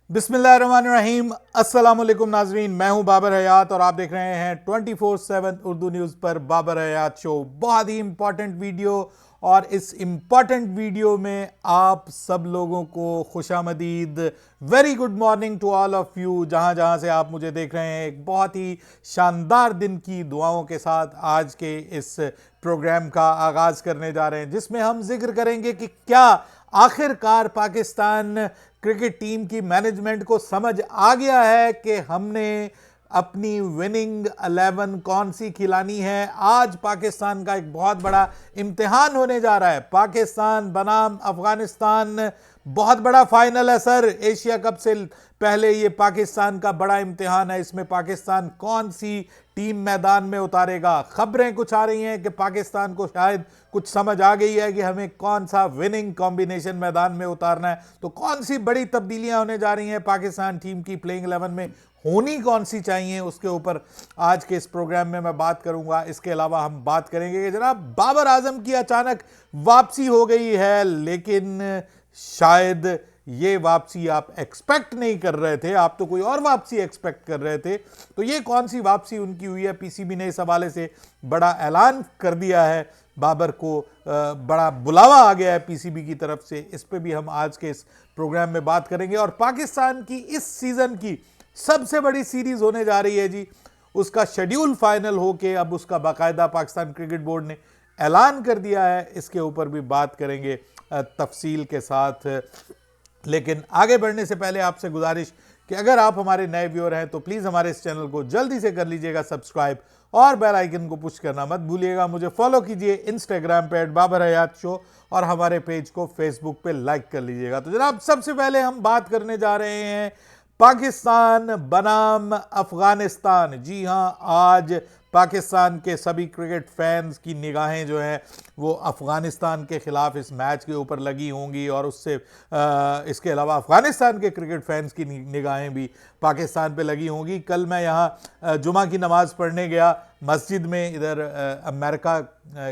बिस्मिल्लाहिर्रहमानिर्रहीम। अस्सलाम वालेकुम नाजरीन, मैं हूं बाबर हयात और आप देख रहे हैं 24/7 उर्दू न्यूज़ पर बाबर हयात शो। बहुत ही इंपॉर्टेंट वीडियो और इस इंपॉर्टेंट वीडियो में आप सब लोगों को खुशामदीद। Very good morning to all of you, जहां जहां से आप मुझे देख रहे हैं। एक बहुत ही शानदार दिन की दुआओं के साथ आज के इस प्रोग्राम का आगाज़ करने जा रहे हैं, जिसमें हम जिक्र करेंगे कि क्या आखिरकार पाकिस्तान क्रिकेट टीम की मैनेजमेंट को समझ आ गया है कि हमने अपनी विनिंग 11 कौन सी खिलानी है। आज पाकिस्तान का एक बहुत बड़ा इम्तिहान होने जा रहा है। पाकिस्तान बनाम अफगानिस्तान, बहुत बड़ा फाइनल है सर। एशिया कप से पहले ये पाकिस्तान का बड़ा इम्तिहान है। इसमें पाकिस्तान कौन सी टीम मैदान में उतारेगा। खबरें कुछ आ रही हैं कि पाकिस्तान को शायद कुछ समझ आ गई है कि हमें कौन सा विनिंग कॉम्बिनेशन मैदान में उतारना है। तो कौन सी बड़ी तब्दीलियां होने जा रही हैं पाकिस्तान टीम की प्लेइंग 11 में, होनी कौन सी चाहिए, उसके ऊपर आज के इस प्रोग्राम में मैं बात करूंगा। इसके अलावा हम बात करेंगे कि जनाब बाबर आजम की अचानक वापसी हो गई है, लेकिन शायद ये वापसी आप एक्सपेक्ट नहीं कर रहे थे। आप तो कोई और वापसी एक्सपेक्ट कर रहे थे। तो ये कौन सी वापसी उनकी हुई है। पीसीबी ने इस हवाले से बड़ा ऐलान कर दिया है। बाबर को बड़ा बुलावा आ गया है पीसीबी की तरफ से। इस पे भी हम आज के इस प्रोग्राम में बात करेंगे। और पाकिस्तान की इस सीजन की सबसे बड़ी सीरीज होने जा रही है जी, उसका शेड्यूल फाइनल होके अब उसका बाकायदा पाकिस्तान क्रिकेट बोर्ड ने ऐलान कर दिया है। इसके ऊपर भी बात करेंगे तफसील के साथ। लेकिन आगे बढ़ने से पहले आपसे गुजारिश कि अगर आप हमारे नए व्यूअर हैं तो प्लीज़ हमारे इस चैनल को जल्दी से कर लीजिएगा सब्सक्राइब और बेल आइकन को पुश करना मत भूलिएगा। मुझे फॉलो कीजिए इंस्टाग्राम पे @बाबर हयात शो और हमारे पेज को फेसबुक पे लाइक कर लीजिएगा। तो जनाब सबसे पहले हम बात करने जा रहे हैं पाकिस्तान बनाम अफगानिस्तान। जी हां, आज पाकिस्तान के सभी क्रिकेट फैंस की निगाहें जो हैं वो अफगानिस्तान के ख़िलाफ़ इस मैच के ऊपर लगी होंगी। और उससे इसके अलावा अफगानिस्तान के क्रिकेट फैंस की निगाहें भी पाकिस्तान पे लगी होंगी। कल मैं यहाँ जुमा की नमाज़ पढ़ने गया मस्जिद में। इधर अमेरिका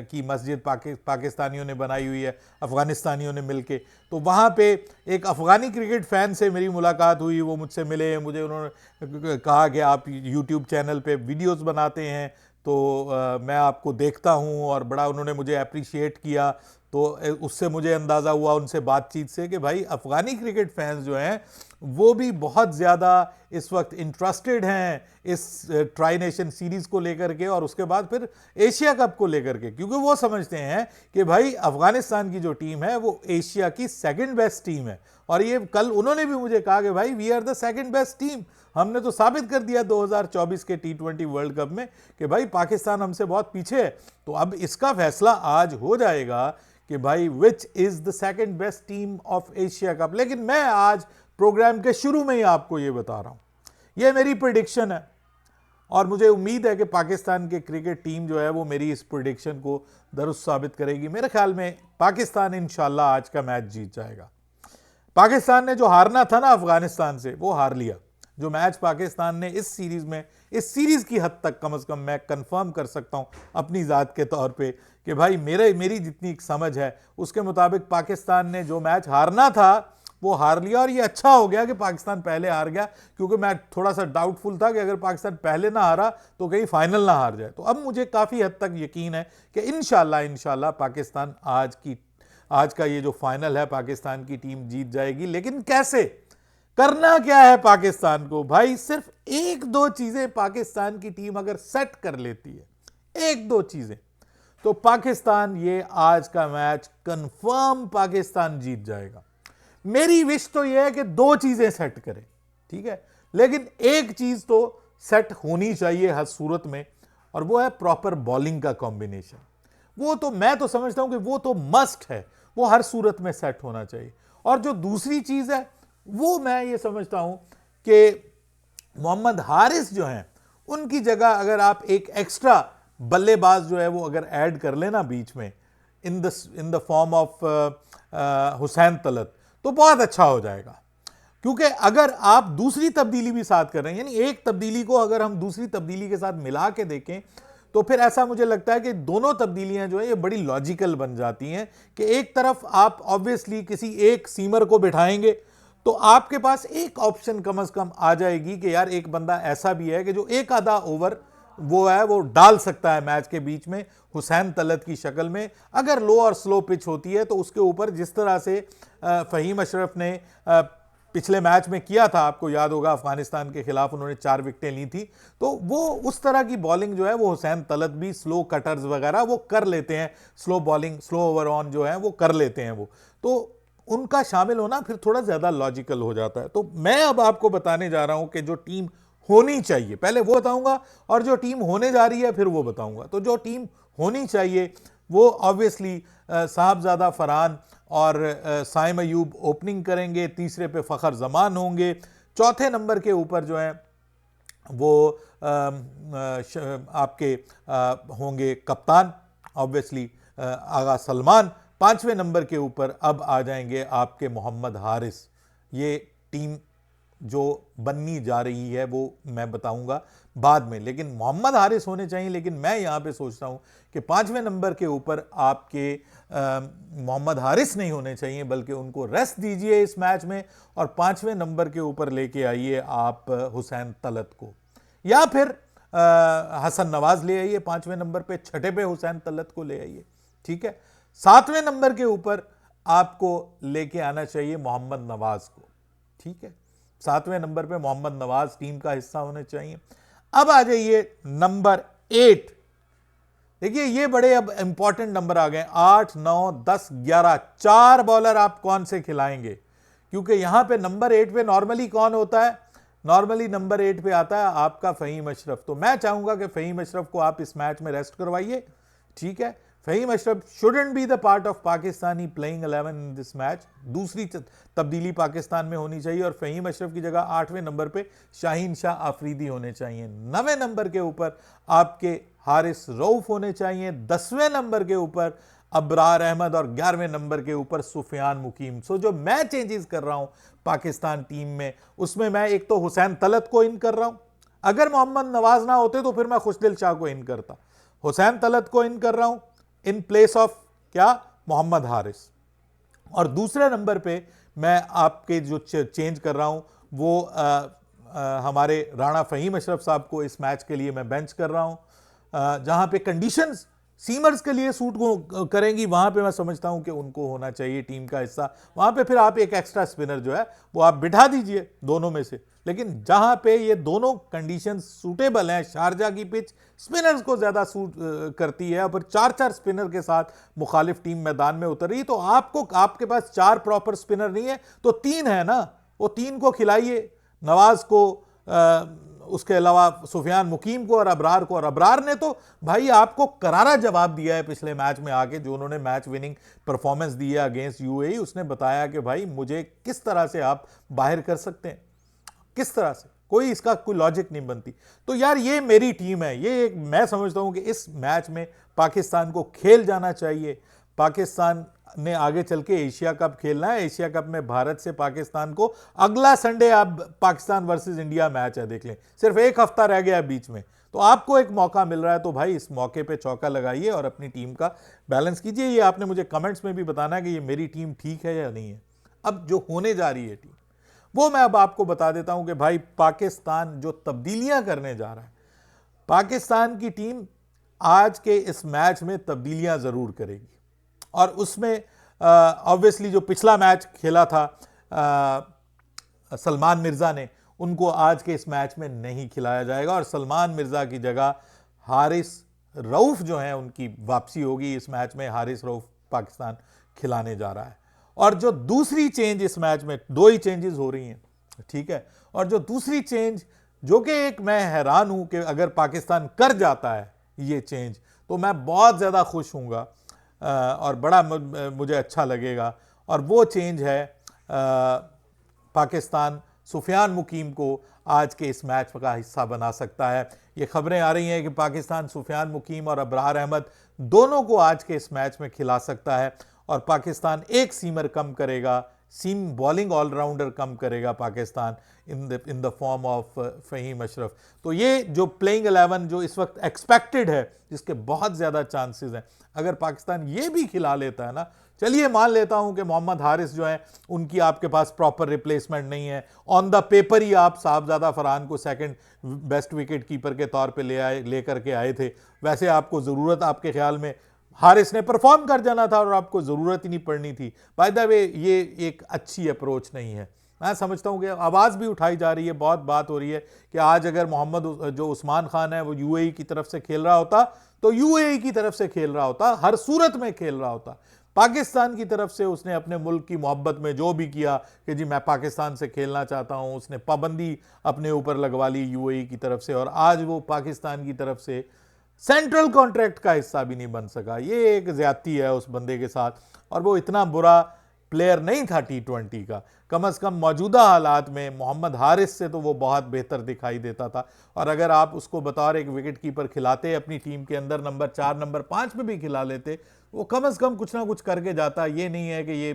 की मस्जिद पाकिस्तानियों ने बनाई हुई है अफ़गानिस्तानियों ने मिलके। तो वहाँ पे एक अफ़गानी क्रिकेट फ़ैन से मेरी मुलाकात हुई। वो मुझसे मिले, मुझे उन्होंने कहा कि आप यूट्यूब चैनल पे वीडियोस बनाते हैं तो मैं आपको देखता हूँ, और बड़ा उन्होंने मुझे अप्रिशिएट किया। तो उससे मुझे अंदाज़ा हुआ उनसे बातचीत से कि भाई अफ़गानी क्रिकेट फैंस जो हैं वो भी बहुत ज़्यादा इस वक्त इंटरेस्टेड हैं इस ट्राई नेशन सीरीज़ को लेकर के, और उसके बाद फिर एशिया कप को लेकर के, क्योंकि वो समझते हैं कि भाई अफ़गानिस्तान की जो टीम है वो एशिया की सेकंड बेस्ट टीम है। और ये कल उन्होंने भी मुझे कहा कि भाई we are the second best team. हमने तो साबित कर दिया 2024 के T20 वर्ल्ड कप में कि भाई पाकिस्तान हमसे बहुत पीछे है। तो अब इसका फैसला आज हो जाएगा कि भाई which is the second best team of Asia cup. लेकिन मैं आज प्रोग्राम के शुरू में ही आपको ये बता रहा हूँ, ये मेरी प्रिडिक्शन है और मुझे उम्मीद है कि पाकिस्तान के क्रिकेट टीम जो है वो मेरी इस प्रिडिक्शन को दुरुस्त साबित करेगी। मेरे ख्याल में पाकिस्तान इंशाल्लाह आज का मैच जीत जाएगा। पाकिस्तान ने जो हारना था ना अफगानिस्तान से, वो हार लिया। जो मैच पाकिस्तान ने इस सीरीज़ में, इस सीरीज़ की हद तक कम से कम मैं कंफर्म कर सकता हूं अपनी ज़ात के तौर पे कि भाई मेरी जितनी समझ है उसके मुताबिक पाकिस्तान ने जो मैच हारना था वो हार लिया। और ये अच्छा हो गया कि पाकिस्तान पहले हार गया, क्योंकि मैं थोड़ा सा डाउटफुल था कि अगर पाकिस्तान पहले ना हारा तो कहीं फाइनल ना हार जाए। तो अब मुझे काफ़ी हद तक यकीन है कि इंशाल्लाह पाकिस्तान आज का ये जो फाइनल है पाकिस्तान की टीम जीत जाएगी। लेकिन कैसे, करना क्या है पाकिस्तान को? भाई सिर्फ एक दो चीजें पाकिस्तान की टीम अगर सेट कर लेती है, एक दो चीजें, तो पाकिस्तान ये आज का मैच कंफर्म पाकिस्तान जीत जाएगा। मेरी विश तो यह है कि दो चीजें सेट करें, ठीक है, लेकिन एक चीज तो सेट होनी चाहिए हर सूरत में, और वो है प्रॉपर बॉलिंग का कॉम्बिनेशन। वो तो मैं तो समझता हूं कि वो तो मस्ट है, वो हर सूरत में सेट होना चाहिए। और जो दूसरी चीज है वो मैं ये समझता हूं कि मोहम्मद हारिस जो हैं उनकी जगह अगर आप एक एक्स्ट्रा बल्लेबाज जो है वो अगर ऐड कर लेना बीच में इन the form of Hussain Talat, तो बहुत अच्छा हो जाएगा। क्योंकि अगर आप दूसरी तब्दीली भी साथ कर रहे हैं, यानी एक तब्दीली को अगर हम दूसरी तब्दीली के साथ मिला के देखें, तो फिर ऐसा मुझे लगता है कि दोनों तब्दीलियां जो है ये बड़ी लॉजिकल बन जाती हैं। कि एक तरफ आप ऑब्वियसली किसी एक सीमर को बिठाएंगे तो आपके पास एक ऑप्शन कम से कम आ जाएगी कि यार एक बंदा ऐसा भी है कि जो एक आधा ओवर वो डाल सकता है मैच के बीच में हुसैन तलत की शक्ल में। अगर लो और स्लो पिच होती है तो उसके ऊपर जिस तरह से फ़हीम अशरफ ने पिछले मैच में किया था, आपको याद होगा अफगानिस्तान के खिलाफ उन्होंने 4 विकेटें ली थी, तो वो उस तरह की बॉलिंग जो है वो हुसैन तलत भी स्लो कटर्स वगैरह वो कर लेते हैं, slow bowling slow over on जो है वो कर लेते हैं वो, तो उनका शामिल होना फिर थोड़ा ज़्यादा लॉजिकल हो जाता है। तो मैं अब आपको बताने जा रहा हूं कि जो टीम होनी चाहिए पहले वो बताऊंगा, और जो टीम होने जा रही है फिर वो बताऊंगा। तो जो टीम होनी चाहिए वो ऑब्वियसली साहबजादा फरहान और साइम अयूब ओपनिंग करेंगे, तीसरे पे फ़खर जमान होंगे, चौथे नंबर के ऊपर जो है वो आपके होंगे कप्तान ऑब्वियसली आगा सलमान, पांचवें नंबर के ऊपर अब आ जाएंगे आपके मोहम्मद हारिस। ये टीम जो बननी जा रही है वो मैं बताऊंगा बाद में, लेकिन मोहम्मद हारिस होने चाहिए। लेकिन मैं यहां पे सोचता हूं कि पांचवें नंबर के ऊपर आपके मोहम्मद हारिस नहीं होने चाहिए, बल्कि उनको रेस्ट दीजिए इस मैच में और पांचवें नंबर के ऊपर लेके आइए आप हुसैन तलत को, या फिर हसन नवाज ले आइए पांचवें नंबर पे, छठे पे हुसैन तलत को ले आइए, ठीक है। सातवें नंबर के ऊपर आपको लेके आना चाहिए मोहम्मद नवाज को, ठीक है। सातवें नंबर पे मोहम्मद नवाज टीम का हिस्सा होने चाहिए। अब आ जाइए नंबर 8। देखिए ये बड़े अब इंपॉर्टेंट नंबर आ गए, 8, 9, 10, 11, 4 बॉलर आप कौन से खिलाएंगे, क्योंकि यहां पे नंबर 8 पे नॉर्मली कौन होता है, नॉर्मली नंबर 8 पे आता है आपका फ़हीम अशरफ। तो मैं चाहूंगा कि फ़हीम अशरफ को आप इस मैच में रेस्ट करवाइए, ठीक है। Faheem Ashraf shouldn't be the part of Pakistani playing 11 in this match. दूसरी तब्दीली पाकिस्तान में होनी चाहिए और फ़हीम अशरफ की जगह 8वें नंबर पे शाहीन शाह आफरीदी होने चाहिए। 9वें नंबर के ऊपर आपके हारिस रऊफ होने चाहिए। 10वें नंबर के ऊपर अबरार अहमद और 11वें नंबर के ऊपर सुफियान मुकीम। सो जो मैं चेंजेस कर रहा हूं पाकिस्तान टीम में, उसमें मैं एक तो हुसैन तलत को इन कर रहा हूं, अगर मोहम्मद नवाज ना होते तो फिर मैं खुशदिल शाह को इन करता। हुसैन तलत को इन कर रहा हूं इन प्लेस ऑफ क्या, मोहम्मद हारिस। और दूसरे नंबर पे मैं आपके जो चेंज कर रहा हूं वो हमारे राणा फ़हीम अशरफ साहब को इस मैच के लिए मैं बेंच कर रहा हूं। जहां पे कंडीशंस सीमर्स के लिए सूट को करेंगी, वहां पे मैं समझता हूं कि उनको होना चाहिए टीम का हिस्सा। वहां पे फिर आप एक एक्स्ट्रा स्पिनर जो है वो आप बिठा दीजिए दोनों में से, लेकिन जहां पे ये दोनों कंडीशंस सूटेबल हैं, शारजा की पिच स्पिनर्स को ज्यादा सूट करती है, और 4-4 स्पिनर के साथ मुखालिफ टीम मैदान में उतर रही है, तो आपको आपके पास 4 प्रॉपर स्पिनर नहीं है तो 3 है ना, वो 3 को खिलाइए, नवाज को, उसके अलावा सुफियान मुकीम को और अबरार को। और अबरार ने तो भाई आपको करारा जवाब दिया है पिछले मैच में आके, जो उन्होंने मैच विनिंग परफॉर्मेंस दी है अगेंस्ट यूएई। उसने बताया कि भाई मुझे किस तरह से आप बाहर कर सकते हैं, किस तरह से, कोई इसका कोई लॉजिक नहीं बनती। तो यार ये मेरी टीम है, ये मैं समझता हूं कि इस मैच में पाकिस्तान को खेल जाना चाहिए। पाकिस्तान ने आगे चल के एशिया कप खेलना है, एशिया कप में भारत से पाकिस्तान को अगला संडे आप पाकिस्तान वर्सेस इंडिया मैच है, देख लें, सिर्फ एक हफ्ता रह गया बीच में, तो आपको एक मौका मिल रहा है, तो भाई इस मौके पे चौका लगाइए और अपनी टीम का बैलेंस कीजिए। ये आपने मुझे कमेंट्स में भी बताना है कि ये मेरी टीम ठीक है या नहीं है। अब जो होने जा रही है टीम, वो मैं अब आपको बता देता हूं कि भाई पाकिस्तान जो तब्दीलियां करने जा रहा है, पाकिस्तान की टीम आज के इस मैच में तब्दीलियां जरूर करेगी। और उसमें ऑब्वियसली जो पिछला मैच खेला था सलमान मिर्जा ने, उनको आज के इस मैच में नहीं खिलाया जाएगा और सलमान मिर्जा की जगह हारिस रऊफ जो है उनकी वापसी होगी इस मैच में। हारिस रऊफ पाकिस्तान खिलाने जा रहा है। और जो दूसरी चेंज इस मैच में, 2 ही चेंजेस हो रही हैं, ठीक है, और जो दूसरी चेंज जो कि एक मैं हैरान हूं कि अगर पाकिस्तान कर जाता है ये चेंज तो मैं बहुत ज़्यादा खुश हूँगा और बड़ा मुझे अच्छा लगेगा, और वो चेंज है पाकिस्तान सुफियान मुकीम को आज के इस मैच का हिस्सा बना सकता है। ये खबरें आ रही हैं कि पाकिस्तान सुफियान मुकीम और अबरार अहमद दोनों को आज के इस मैच में खिला सकता है और पाकिस्तान एक सीमर कम करेगा सीम बॉलिंग ऑलराउंडर कम करेगा Pakistan in the form of Faheem Ashraf. तो ये जो प्लेइंग 11 जो इस वक्त एक्सपेक्टेड है, जिसके बहुत ज़्यादा चांसेस हैं, अगर पाकिस्तान ये भी खिला लेता है ना, चलिए मान लेता हूं कि मोहम्मद हारिस जो है उनकी आपके पास प्रॉपर रिप्लेसमेंट नहीं है, ऑन द पेपर ही आप साहबजादा फरहान को सेकंड बेस्ट विकेट कीपर के तौर पे लेकर के आए थे, वैसे आपको ज़रूरत आपके ख्याल में हारिस ने परफॉर्म कर जाना था और आपको ज़रूरत ही नहीं पड़नी थी। बाय द वे ये एक अच्छी अप्रोच नहीं है। मैं समझता हूँ कि आवाज़ भी उठाई जा रही है, बहुत बात हो रही है कि आज अगर मोहम्मद जो उस्मान खान है वो यूएई की तरफ से खेल रहा होता तो यूएई की तरफ से खेल रहा होता, हर सूरत में खेल रहा होता। पाकिस्तान की तरफ से उसने अपने मुल्क की मोहब्बत में जो भी किया कि जी मैं पाकिस्तान से खेलना चाहता हूँ, उसने पाबंदी अपने ऊपर लगवा ली यूएई की तरफ से, और आज वो पाकिस्तान की तरफ से सेंट्रल कॉन्ट्रैक्ट का हिस्सा भी नहीं बन सका। ये एक ज्यादती है उस बंदे के साथ, और वो इतना बुरा प्लेयर नहीं था T20 का। कम से कम मौजूदा हालात में मोहम्मद हारिस से तो वो बहुत बेहतर दिखाई देता था, और अगर आप उसको बतौर एक विकेट कीपर खिलाते अपनी टीम के अंदर नंबर 4 नंबर 5 में भी खिला लेते, वो कम से कम कुछ ना कुछ करके जाता। ये नहीं है कि ये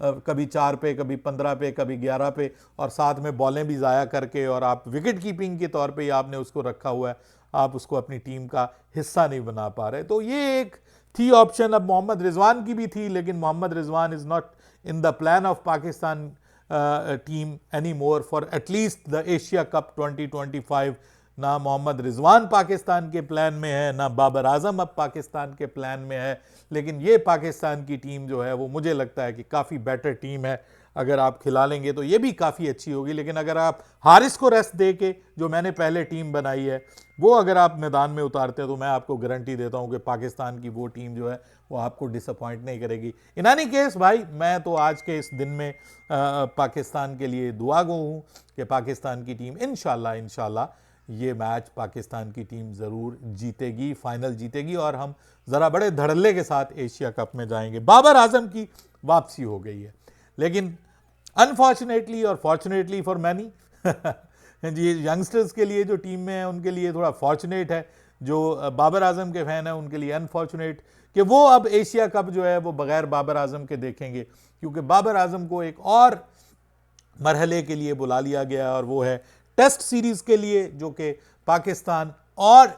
कभी 4 पे, कभी 15 पे, कभी 11 पे, और साथ में बॉलें भी ज़ाया करके, और आप विकेट कीपिंग के तौर पे ही आपने उसको रखा हुआ है, आप उसको अपनी टीम का हिस्सा नहीं बना पा रहे। तो ये एक थी ऑप्शन। अब मोहम्मद रिजवान की भी थी, लेकिन Mohammad Rizwan is not in the plan of Pakistan team anymore for at least the Asia cup 2025। ना मोहम्मद रिजवान पाकिस्तान के प्लान में है, ना बाबर आजम अब पाकिस्तान के प्लान में है। लेकिन ये पाकिस्तान की टीम जो है वो मुझे लगता है कि काफ़ी बेटर टीम है। अगर आप खिला लेंगे तो ये भी काफ़ी अच्छी होगी, लेकिन अगर आप हारिस को रेस्ट दे के जो मैंने पहले टीम बनाई है वो अगर आप मैदान में उतारते हैं, तो मैं आपको गारंटी देता हूं कि पाकिस्तान की वो टीम जो है वो आपको डिसअपॉइंट नहीं करेगी। इन एनी केस भाई, मैं तो आज के इस दिन में पाकिस्तान के लिए दुआ गो हूँ कि पाकिस्तान की टीम इंशाल्लाह ये मैच पाकिस्तान की टीम ज़रूर जीतेगी, फाइनल जीतेगी, और हम ज़रा बड़े धड़ल्ले के साथ एशिया कप में जाएंगे। बाबर आजम की वापसी हो गई है, लेकिन अनफॉर्चुनेटली और फॉर्चुनेटली फॉर मैनी जी यंगस्टर्स के लिए जो टीम में है उनके लिए थोड़ा फॉर्चुनेट है, जो बाबर आजम के फैन है उनके लिए अनफॉर्चुनेट कि वो अब एशिया कप जो है वो बगैर बाबर आजम के देखेंगे, क्योंकि बाबर आजम को एक और मरहले के लिए बुला लिया गया, और वो है टेस्ट सीरीज के लिए, जो कि पाकिस्तान और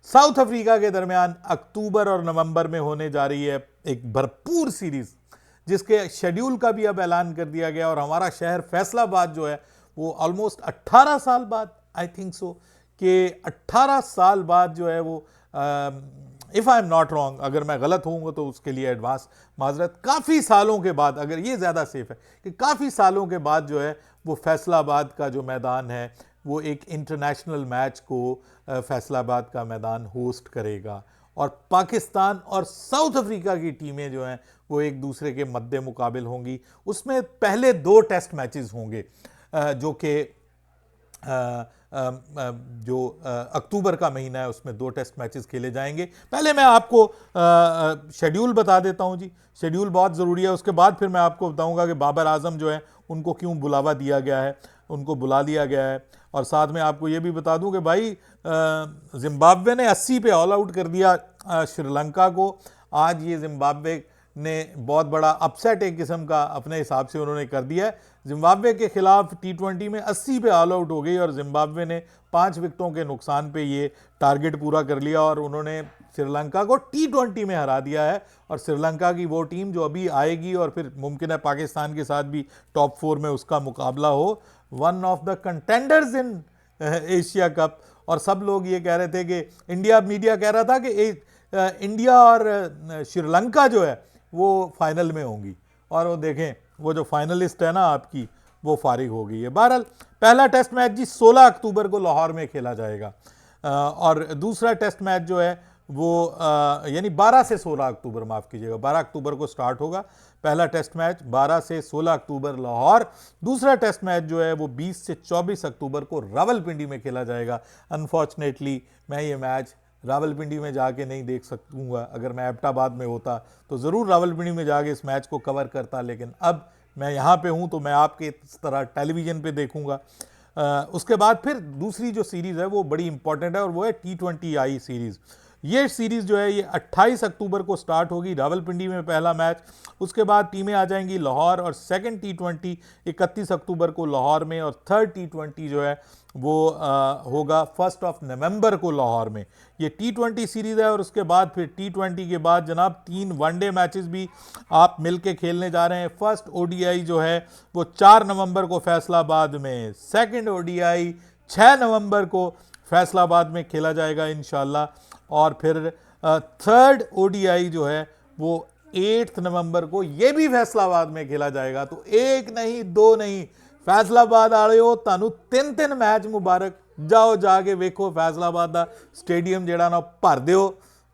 साउथ अफ्रीका के दरमियान अक्टूबर और नवंबर में होने जा रही है। एक भरपूर सीरीज जिसके शेड्यूल का भी अब ऐलान कर दिया गया, और हमारा शहर फैसलाबाद जो है वो ऑलमोस्ट 18 साल बाद, आई थिंक सो कि 18 साल बाद जो है वो, if I am not wrong, अगर मैं गलत होऊंगा तो उसके लिए एडवांस माजरत, काफ़ी सालों के बाद, अगर ये ज़्यादा सेफ है कि काफ़ी सालों के बाद जो है वो फैसलाबाद का जो मैदान है वो एक इंटरनेशनल मैच को फैसलाबाद का मैदान होस्ट करेगा, और पाकिस्तान और साउथ अफ्रीका की टीमें जो हैं वो एक दूसरे के मद्दे मुकाबिल होंगी। उसमें पहले 2 टेस्ट मैचेस होंगे, जो कि जो अक्टूबर का महीना है उसमें 2 टेस्ट मैचेस खेले जाएंगे। पहले मैं आपको शेड्यूल बता देता हूं जी, शेड्यूल बहुत ज़रूरी है, उसके बाद फिर मैं आपको बताऊंगा कि बाबर आजम जो है उनको क्यों बुलावा दिया गया है, उनको बुला लिया गया है। और साथ में आपको ये भी बता दूं कि भाई जिम्बाब्वे ने 80 पे ऑल आउट कर दिया श्रीलंका को। आज ये जिम्बाब्वे ने बहुत बड़ा अपसेट एक किस्म का अपने हिसाब से उन्होंने कर दिया है। जिम्बाब्वे के खिलाफ T20 में 80 पे ऑल आउट हो गई, और जिम्बाब्वे ने 5 विकेटों के नुकसान पे ये टारगेट पूरा कर लिया, और उन्होंने श्रीलंका को T20 में हरा दिया है। और श्रीलंका की वो टीम जो अभी आएगी, और फिर मुमकिन है पाकिस्तान के साथ भी टॉप 4 में उसका मुकाबला हो, one of the contenders in Asia cup. और सब लोग ये कह रहे थे कि इंडिया मीडिया कह रहा था कि इंडिया और श्रीलंका जो है वो फाइनल में होंगी, और वो देखें वो जो फाइनलिस्ट है ना आपकी, वो फारिग हो गई है। बहरहाल पहला टेस्ट मैच जी 16 अक्टूबर को लाहौर में खेला जाएगा, और दूसरा टेस्ट मैच जो है वो यानी 12 से 16 अक्टूबर, माफ़ कीजिएगा, 12 अक्टूबर को स्टार्ट होगा पहला टेस्ट मैच, 12 से 16 अक्टूबर लाहौर। दूसरा टेस्ट मैच जो है वो 20 से 24 अक्टूबर को रावलपिंडी में खेला जाएगा। अनफॉर्चुनेटली मैं ये मैच रावलपिंडी में जाके नहीं देख सकूँगा। अगर मैं एबटाबाद में होता तो ज़रूर रावलपिंडी में जाके इस मैच को कवर करता, लेकिन अब मैं यहाँ पे हूँ तो मैं आपके इस तरह टेलीविज़न पे देखूँगा। उसके बाद फिर दूसरी जो सीरीज़ है वो बड़ी इंपॉर्टेंट है, और वो है T20I सीरीज़, ये सीरीज जो है ये 28 अक्टूबर को स्टार्ट होगी, रावलपिंडी में पहला मैच। उसके बाद टीमें आ जाएंगी लाहौर, और सेकंड T20 31 अक्टूबर को लाहौर में, और थर्ड T20 जो है वो होगा 1 नवंबर को लाहौर में। ये T20 सीरीज है, और उसके बाद फिर T20 के बाद जनाब 3 वनडे मैचेस भी आप मिलके खेलने जा रहे हैं। फर्स्ट ODI जो है वो 4 नवंबर को फैसलाबाद में, सेकंड ODI 6 नवंबर को फैसलाबाद में खेला जाएगा इंशाल्लाह, और फिर थर्ड ODI जो है वो 8 नवंबर को ये भी फैसलाबाद में खेला जाएगा। तो एक नहीं दो नहीं, फैसलाबाद आ रहे हो तानू 3 मैच मुबारक। जाओ जाके वेखो फैसलाबाद का स्टेडियम जेड़ा ना भर दियो,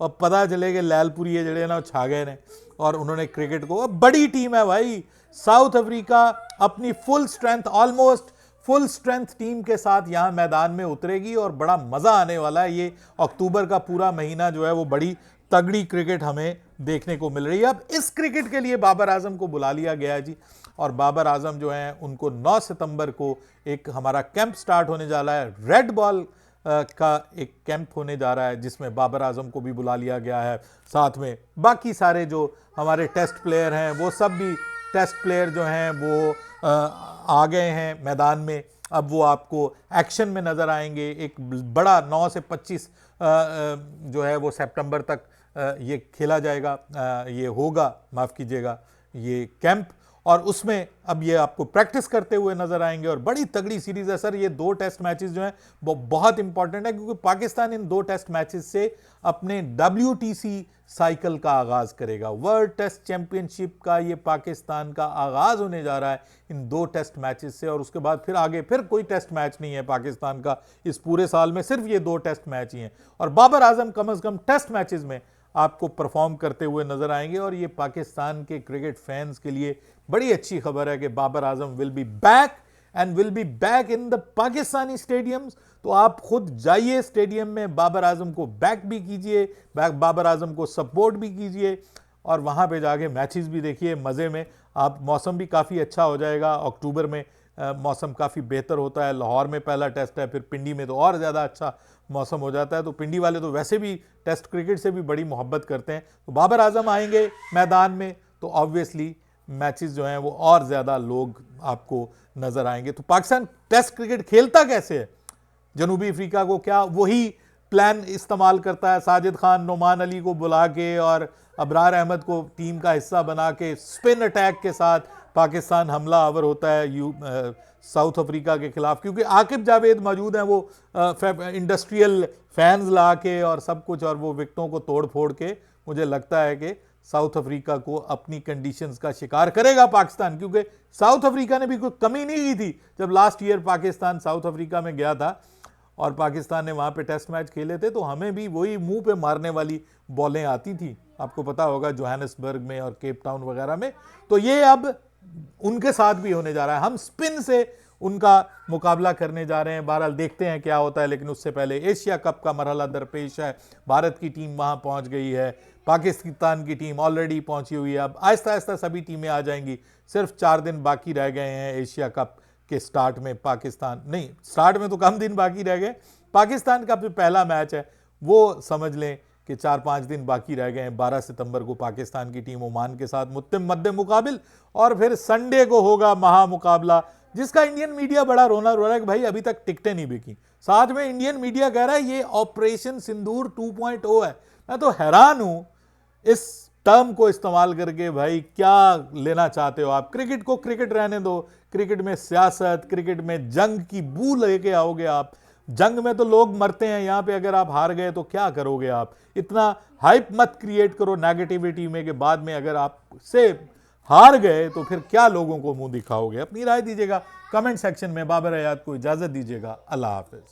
और पता चले कि लैलपुरी जेड़े ना छा गए ने, और उन्होंने क्रिकेट को, बड़ी टीम है भाई साउथ अफ्रीका, अपनी full strength, almost full strength team के साथ यहां मैदान में उतरेगी, और बड़ा मजा आने वाला है। ये अक्टूबर का पूरा महीना जो है वो बड़ी तगड़ी क्रिकेट हमें देखने को मिल रही है। अब इस क्रिकेट के लिए बाबर आजम को बुला लिया गया है जी, और बाबर आजम जो हैं उनको 9 सितंबर को एक हमारा कैंप स्टार्ट होने जा रहा है, रेड बॉल का एक कैंप होने जा रहा है, जिसमें बाबर आजम को भी बुला लिया गया है। साथ में बाकी सारे जो हमारे टेस्ट प्लेयर हैं वो सब भी टेस्ट प्लेयर जो हैं वो आ गए हैं मैदान में। अब वो आपको एक्शन में नज़र आएंगे। एक बड़ा 9 से 25 जो है वो सितंबर तक ये खेला जाएगा, ये होगा, माफ़ कीजिएगा, ये कैंप, और उसमें अब ये आपको प्रैक्टिस करते हुए नजर आएंगे। और बड़ी तगड़ी सीरीज है सर, ये 2 टेस्ट मैचेस जो हैं वो बहुत इंपॉर्टेंट है, क्योंकि पाकिस्तान इन 2 टेस्ट मैचेस से अपने WTC साइकिल का आगाज करेगा। वर्ल्ड टेस्ट चैंपियनशिप का ये पाकिस्तान का आगाज होने जा रहा है इन 2 टेस्ट मैचेस से, और उसके बाद फिर आगे फिर कोई टेस्ट मैच नहीं है पाकिस्तान का इस पूरे साल में, सिर्फ ये 2 टेस्ट मैच ही हैं। और बाबर आजम कम से कम टेस्ट मैचेस में आपको परफॉर्म करते हुए नजर आएंगे, और ये पाकिस्तान के क्रिकेट फैंस के लिए बड़ी अच्छी खबर है कि Babar Azam will be back, and will be back in the Pakistani stadiums. तो आप खुद जाइए स्टेडियम में, बाबर आजम को बैक भी कीजिए, बाबर आजम को सपोर्ट भी कीजिए, और वहां पे जाके मैचेस भी देखिए मजे में। आप, मौसम भी काफ़ी अच्छा हो जाएगा अक्टूबर में, मौसम काफ़ी बेहतर होता है। लाहौर में पहला टेस्ट है, फिर पिंडी में तो और ज़्यादा अच्छा मौसम हो जाता है। तो पिंडी वाले तो वैसे भी टेस्ट क्रिकेट से भी बड़ी मोहब्बत करते हैं, तो बाबर आजम आएंगे मैदान में तो ऑब्वियसली मैचेस जो हैं वो और ज़्यादा लोग आपको नज़र आएंगे। तो पाकिस्तान टेस्ट क्रिकेट खेलता कैसे है? जनूबी अफ्रीका को क्या वही प्लान इस्तेमाल करता है, साजिद खान, नोमान अली को बुला के और अबरार अहमद को टीम का हिस्सा बना के स्पिन अटैक के साथ पाकिस्तान हमला आवर होता है साउथ अफ्रीका के खिलाफ, क्योंकि आकिब जावेद मौजूद हैं, वो इंडस्ट्रियल फैंस ला के और सब कुछ, और वो विकेटों को तोड़ फोड़ के मुझे लगता है कि साउथ अफ्रीका को अपनी कंडीशंस का शिकार करेगा पाकिस्तान, क्योंकि साउथ अफ्रीका ने भी कोई कमी नहीं की थी जब last year Pakistan south Africa में गया था और पाकिस्तान ने वहाँ पे टेस्ट मैच खेले थे, तो हमें भी वही मुंह पे मारने वाली बॉलें आती थी, आपको पता होगा, जोहानिसबर्ग में और केप टाउन वगैरह में। तो ये अब उनके साथ भी होने जा रहा है, हम स्पिन से उनका मुकाबला करने जा रहे हैं। बहरहाल देखते हैं क्या होता है, लेकिन उससे पहले एशिया कप का मरहला दरपेश है। भारत की टीम वहाँ पहुँच गई है, पाकिस्तान की टीम ऑलरेडी पहुँची हुई है, अब आहिस्ता आहिस्ता सभी टीमें आ जाएंगी। सिर्फ 4 दिन बाकी रह गए हैं एशिया कप के स्टार्ट में, पाकिस्तान नहीं, स्टार्ट में तो कम दिन बाकी रह गए, पाकिस्तान का जो पहला मैच है वो समझ लें कि 4-5 दिन बाकी रह गए हैं। 12 सितंबर को पाकिस्तान की टीम ओमान के साथ मद्दे मुकाबिल, और फिर संडे को होगा महामुकाबला, जिसका इंडियन मीडिया बड़ा रोना रो रहा है कि भाई अभी तक टिकटें नहीं बिकी। साथ में इंडियन मीडिया कह रहा है ये ऑपरेशन सिंदूर 2.0 है। मैं तो हैरान हूं इस टर्म को इस्तेमाल करके, भाई क्या लेना चाहते हो आप? क्रिकेट को क्रिकेट रहने दो, क्रिकेट में सियासत, क्रिकेट में जंग की बू लेके आओगे आप। जंग में तो लोग मरते हैं, यहाँ पे अगर आप हार गए तो क्या करोगे आप? इतना हाइप मत क्रिएट करो नेगेटिविटी में कि बाद में अगर आप से हार गए तो फिर क्या लोगों को मुंह दिखाओगे? अपनी राय दीजिएगा कमेंट सेक्शन में। बाबर हयात को इजाजत दीजिएगा, अल्लाह हाफिज।